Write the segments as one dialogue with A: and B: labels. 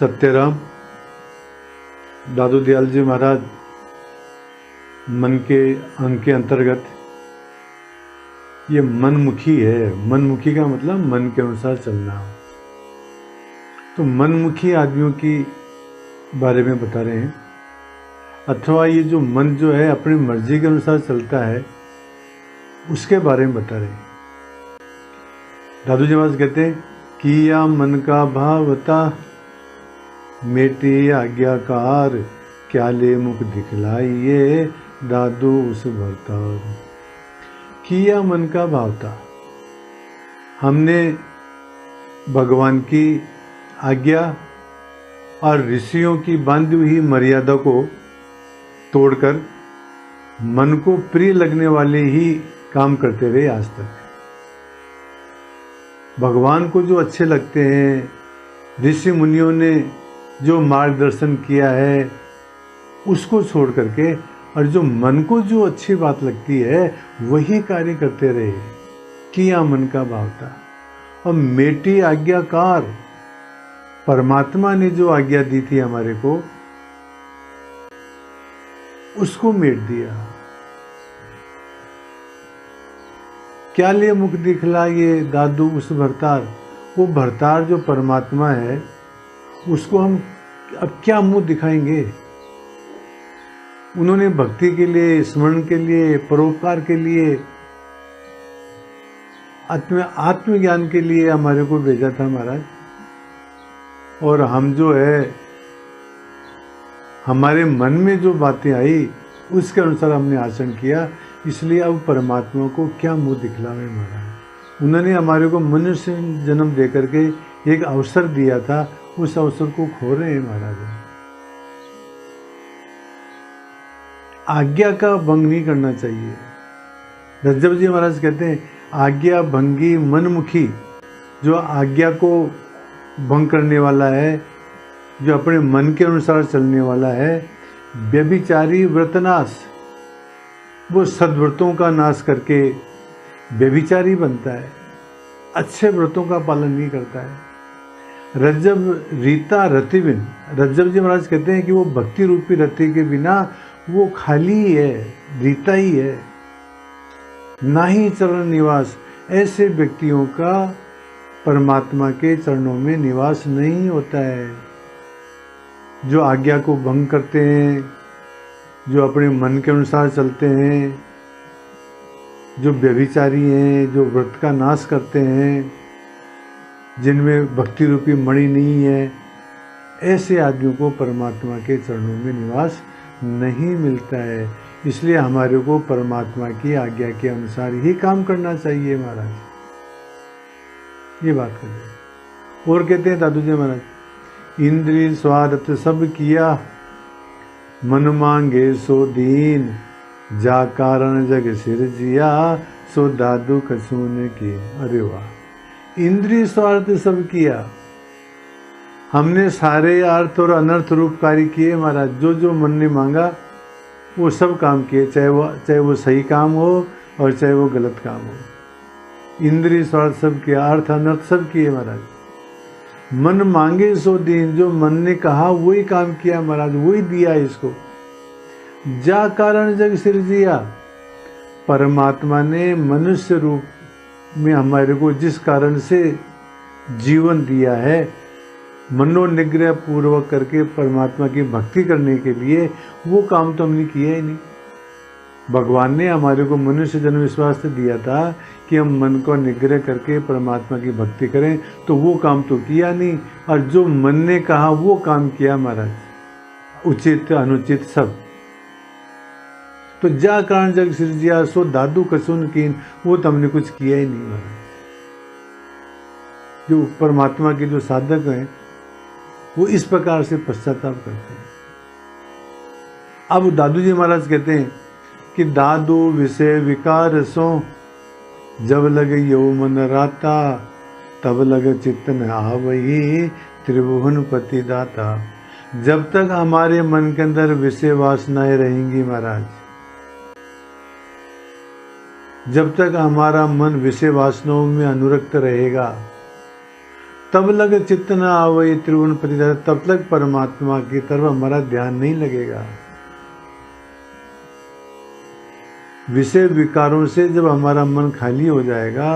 A: सत्यराम दादू दयाल जी महाराज मन के अंग के अंतर्गत ये मनमुखी है। मनमुखी का मतलब मन के अनुसार चलना। तो मनमुखी आदमियों की बारे में बता रहे हैं, अथवा ये जो मन जो है अपनी मर्जी के अनुसार चलता है उसके बारे में बता रहे हैं। दादू जी महाराज कहते हैं किया मन का भावता मेटे आज्ञाकार, क्या ले मुख दिखलाइए दादू उस भरतार। किया मन का भावता, हमने भगवान की आज्ञा और ऋषियों की बांधी हुई मर्यादा को तोड़कर मन को प्रिय लगने वाले ही काम करते रहे आज तक। भगवान को जो अच्छे लगते हैं, ऋषि मुनियों ने जो मार्गदर्शन किया है उसको छोड़ करके, और जो मन को जो अच्छी बात लगती है वही कार्य करते रहे। किया मन का भाव था। और मेटी आज्ञाकार, परमात्मा ने जो आज्ञा दी थी हमारे को उसको मेट दिया। क्या लिए मुख दिखलाइए दादू उस भरतार। वो भरतार जो परमात्मा है उसको हम अब क्या मुंह दिखाएंगे। उन्होंने भक्ति के लिए, स्मरण के लिए, परोपकार के लिए, आत्मज्ञान के लिए हमारे को भेजा था महाराज। और हम जो है हमारे मन में जो बातें आई उसके अनुसार हमने आचरण किया, इसलिए अब परमात्मा को क्या मुंह दिखलावे महाराज। उन्होंने हमारे को मनुष्य जन्म दे करके एक अवसर दिया था, उस अवसर को खो रहे हैं महाराज। आज्ञा का भंग नहीं करना चाहिए। रज्जब जी महाराज कहते हैं आज्ञा भंगी मनमुखी, जो आज्ञा को भंग करने वाला है, जो अपने मन के अनुसार चलने वाला है, व्यभिचारी व्रतनाश, वो सद्व्रतों का नाश करके व्यभिचारी बनता है, अच्छे व्रतों का पालन नहीं करता है। रज्जब रीता रतिबिन, रज्जब जी महाराज कहते हैं कि वो भक्ति रूपी रति के बिना वो खाली ही है, रीता ही है, ना ही चरण निवास। ऐसे व्यक्तियों का परमात्मा के चरणों में निवास नहीं होता है। जो आज्ञा को भंग करते हैं, जो अपने मन के अनुसार चलते हैं, जो व्यभिचारी हैं, जो व्रत का नाश करते हैं, जिनमें भक्ति रूपी मणि नहीं है, ऐसे आदमियों को परमात्मा के चरणों में निवास नहीं मिलता है। इसलिए हमारे को परमात्मा की आज्ञा के अनुसार ही काम करना चाहिए महाराज। ये बात कर रहे। और कहते हैं दादू जी महाराज, इंद्रिय स्वार्थ सब किया, मन मांगे सो दीन, जा कारण जग सिर जिया, सो दादू कसून की। अरे वाह, इंद्रिय स्वार्थ सब किया, हमने सारे अर्थ और अनर्थ रूप कार्य किए महाराज। जो जो मन ने मांगा वो सब काम किए, चाहे वो सही काम हो और चाहे वो गलत काम हो। इंद्रिय स्वार्थ सब किया, अर्थ अनर्थ सब किए महाराज। मन मांगे सो दीन, जो मन ने कहा वही काम किया महाराज, वही दिया इसको। जा कारण जग सिरजिया, परमात्मा ने मनुष्य रूप में हमारे को जिस कारण से जीवन दिया है, मनोनिग्रह पूर्वक करके परमात्मा की भक्ति करने के लिए, वो काम तो हमने किया ही नहीं। भगवान ने हमारे को मनुष्य जन्म विश्वास से दिया था कि हम मन को निग्रह करके परमात्मा की भक्ति करें, तो वो काम तो किया नहीं। और जो मन ने कहा वो काम किया महाराज, उचित अनुचित सब। तो जा कारण जग सिरजिया, सो दादू कसून कीन, वो तो हमने कुछ किया ही नहीं महाराज। जो परमात्मा के जो साधक हैं वो इस प्रकार से पश्चाताप करते हैं। अब दादू जी महाराज कहते हैं कि दादू विषय विकार सो, जब लगे यौमन राता, तब लगे चित्त न आवही, त्रिभुवन पति दाता। जब तक हमारे मन के अंदर विषय वासनाएं रहेंगी महाराज, जब तक हमारा मन विषय वासनाओं में अनुरक्त रहेगा, तब लग चित्त न आवई त्रिभुवन पति दाता, तब तक परमात्मा की तरफ हमारा ध्यान नहीं लगेगा। विषय विकारों से जब हमारा मन खाली हो जाएगा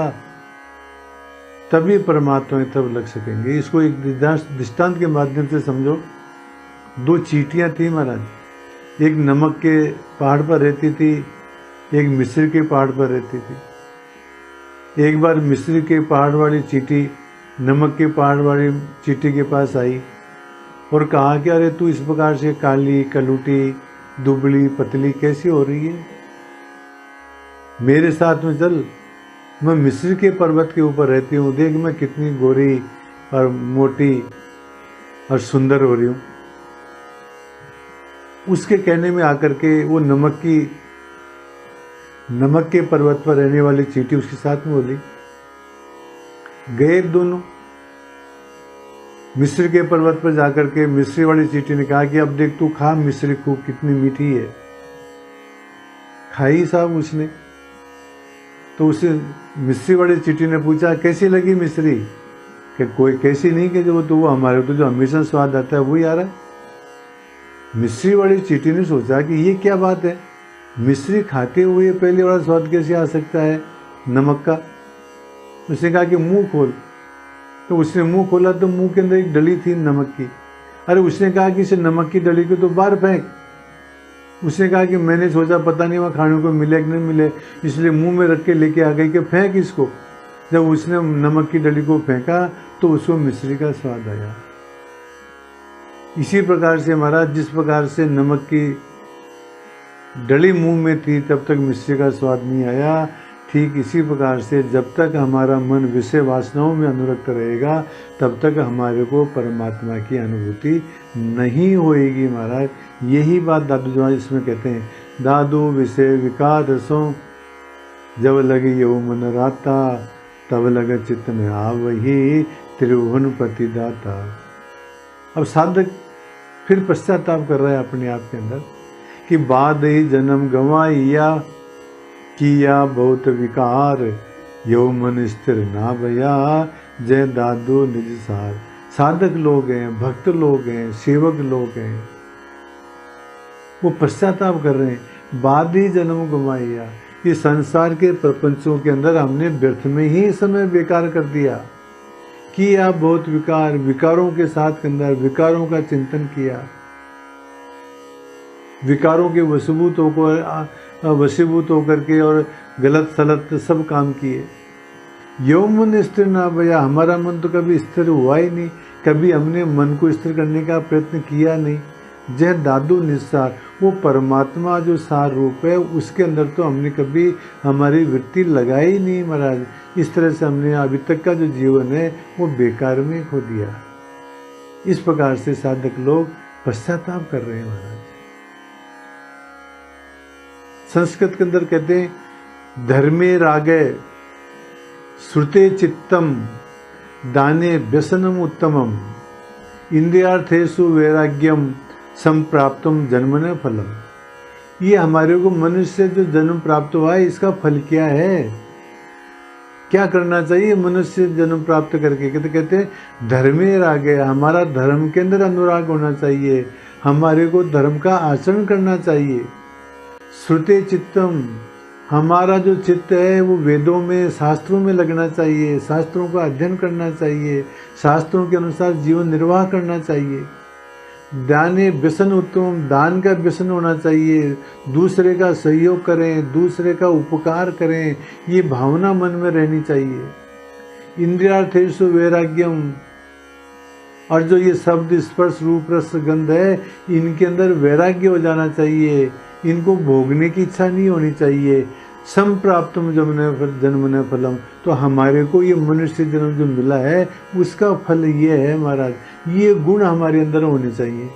A: तभी परमात्मा की तरफ लग सकेंगे। इसको एक दृष्टांत के माध्यम से समझो। दो चींटियां थी महाराज, एक नमक के पहाड़ पर रहती थी, एक मिस्र के पहाड़ पर रहती थी। एक बार मिस्र के पहाड़ वाली चींटी नमक के पहाड़ वाली चींटी के पास आई और कहा कि अरे तू इस प्रकार से काली कलूटी दुबली पतली कैसी हो रही है, मेरे साथ में चल, मैं मिस्र के पर्वत के ऊपर रहती हूँ, देख मैं कितनी गोरी और मोटी और सुंदर हो रही हूँ। उसके कहने में आकर के वो नमक के पर्वत पर रहने वाली चींटी उसके साथ में बोली। गए दोनों मिस्र के पर्वत पर जाकर के मिस्री वाली चींटी ने कहा कि अब देख तू खा मिस्री खूब कितनी मीठी है। खाई साहब उसने, तो उसे मिस्री वाली चींटी ने पूछा कैसी लगी मिस्री, कि कोई कैसी नहीं, कि जो तो वो हमारे तो जो हमेशा स्वाद आता है वही आ रहा है। मिस्री वाली चींटी ने सोचा कि ये क्या बात है, मिस्री खाते हुए पहले वाला स्वाद कैसे आ सकता है नमक का। उसने कहा कि मुंह खोल, तो उसने मुंह खोला तो मुंह के अंदर एक डली थी नमक की। अरे उसने कहा कि इसे नमक की डली को तो बाहर फेंक। उसने कहा कि मैंने सोचा पता नहीं वहाँ खाने को मिले कि नहीं मिले, इसलिए मुंह में रख के लेके आ गई कि फेंक इसको। जब उसने नमक की डली को फेंका तो उसको मिश्री का स्वाद आया। इसी प्रकार से महाराज जिस प्रकार से नमक की डली मुंह में थी तब तक मिश्री का स्वाद नहीं आया, ठीक इसी प्रकार से जब तक हमारा मन विषय वासनाओं में अनुरक्त रहेगा तब तक हमारे को परमात्मा की अनुभूति नहीं होएगी महाराज। यही बात दादू जो इसमें कहते हैं, दादू विषय विकार रसों जब लगे यो मन राता तब लगे चित्त में आवही त्रिभुवन पति दाता। अब साधक फिर पश्चाताप कर रहा है अपने आप के अंदर कि बाद ही जन्म गंवाइया किया बहुत विकार यो मन स्थिर ना भया जय दादू निज सार। साधक लोग हैं, भक्त लोग हैं, सेवक लोग हैं, वो पश्चाताप कर रहे हैं, बाद ही जन्म गंवाइया। ये संसार के प्रपंचों के अंदर हमने व्यर्थ में ही समय बेकार कर दिया। किया बहुत विकार, विकारों के साथ के अंदर विकारों का चिंतन किया, विकारों के वशीभूत होकर के और गलत सलत सब काम किए। यो मन स्थिर ना भया, हमारा मन तो कभी स्थिर हुआ ही नहीं, कभी हमने मन को स्थिर करने का प्रयत्न किया नहीं। जय दादू निस्सार, वो परमात्मा जो सार रूप है उसके अंदर तो हमने कभी हमारी वृत्ति लगाई नहीं महाराज। इस तरह से हमने अभी तक का जो जीवन है वो बेकार में खो दिया। इस प्रकार से साधक लोग पश्चाताप कर रहे हैं महाराज। संस्कृत के अंदर कहते हैं धर्मे रागे श्रुते चित्तम दाने व्यसनम उत्तमम इंद्रियार्थेषु वैराग्यम संप्राप्तम जन्मने फलम। ये हमारे को मनुष्य जो जन्म प्राप्त हुआ है इसका फल क्या है, क्या करना चाहिए मनुष्य जन्म प्राप्त करके। कहते हैं धर्मे रागे, हमारा धर्म के अंदर अनुराग होना चाहिए, हमारे को धर्म का आचरण करना चाहिए। श्रुते चित्तम, हमारा जो चित्त है वो वेदों में शास्त्रों में लगना चाहिए, शास्त्रों का अध्ययन करना चाहिए, शास्त्रों के अनुसार जीवन निर्वाह करना चाहिए। दाने व्यसन उत्तम, दान का व्यसन होना चाहिए, दूसरे का सहयोग करें, दूसरे का उपकार करें, ये भावना मन में रहनी चाहिए। इंद्रियार्थेषु वैराग्यम, और जो ये शब्द स्पर्श रूप रस गंध है इनके अंदर वैराग्य हो जाना चाहिए, इनको भोगने की इच्छा नहीं होनी चाहिए। संप्राप्तम जन्मने फलम, तो हमारे को ये मनुष्य जन्म जो मिला है उसका फल ये है महाराज, ये गुण हमारे अंदर होने चाहिए।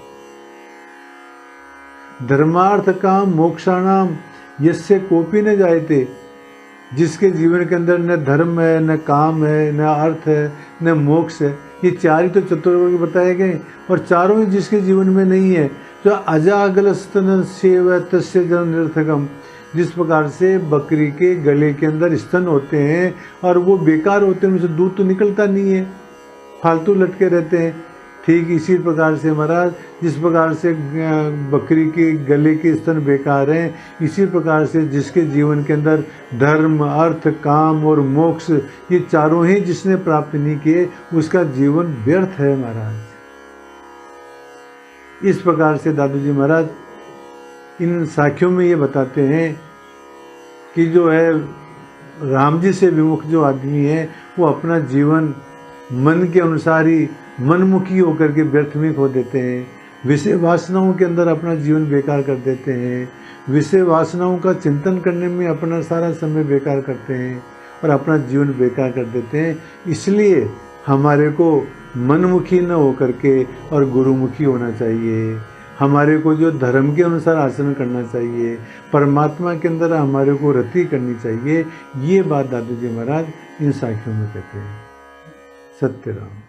A: धर्मार्थ काम मोक्षाणाम यस्य कोपी न जायते, जिसके जीवन के अंदर न धर्म है, न काम है, न अर्थ है, न मोक्ष है, ये चार ही तो चतुर्वर्ग बताए गए, और चारों ही जिसके जीवन में नहीं है, जो अजागल स्तन सेव तस्य जन्म निरर्थकम, जिस प्रकार से बकरी के गले के अंदर स्तन होते हैं और वो बेकार होते हैं, उनसे दूध तो निकलता नहीं है, फालतू लटके रहते हैं। ठीक इसी प्रकार से महाराज, जिस प्रकार से बकरी के गले के स्तन बेकार हैं, इसी प्रकार से जिसके जीवन के अंदर धर्म, अर्थ, काम और मोक्ष ये चारों ही जिसने प्राप्त नहीं किए, उसका जीवन व्यर्थ है महाराज। इस प्रकार से दादू जी महाराज इन साखियों में ये बताते हैं कि जो है राम जी से विमुख जो आदमी है वो अपना जीवन मन के अनुसार ही मनमुखी होकर के व्यर्थ में खो देते हैं, विषय वासनाओं के अंदर अपना जीवन बेकार कर देते हैं, विषय वासनाओं का चिंतन करने में अपना सारा समय बेकार करते हैं और अपना जीवन बेकार कर देते हैं। इसलिए हमारे को मनमुखी न होकर के और गुरुमुखी होना चाहिए। हमारे को जो धर्म के अनुसार आचरण करना चाहिए, परमात्मा के अंदर हमारे को रति करनी चाहिए। ये बात दादू जी महाराज इन साखियों में कहते हैं। सत्यराम।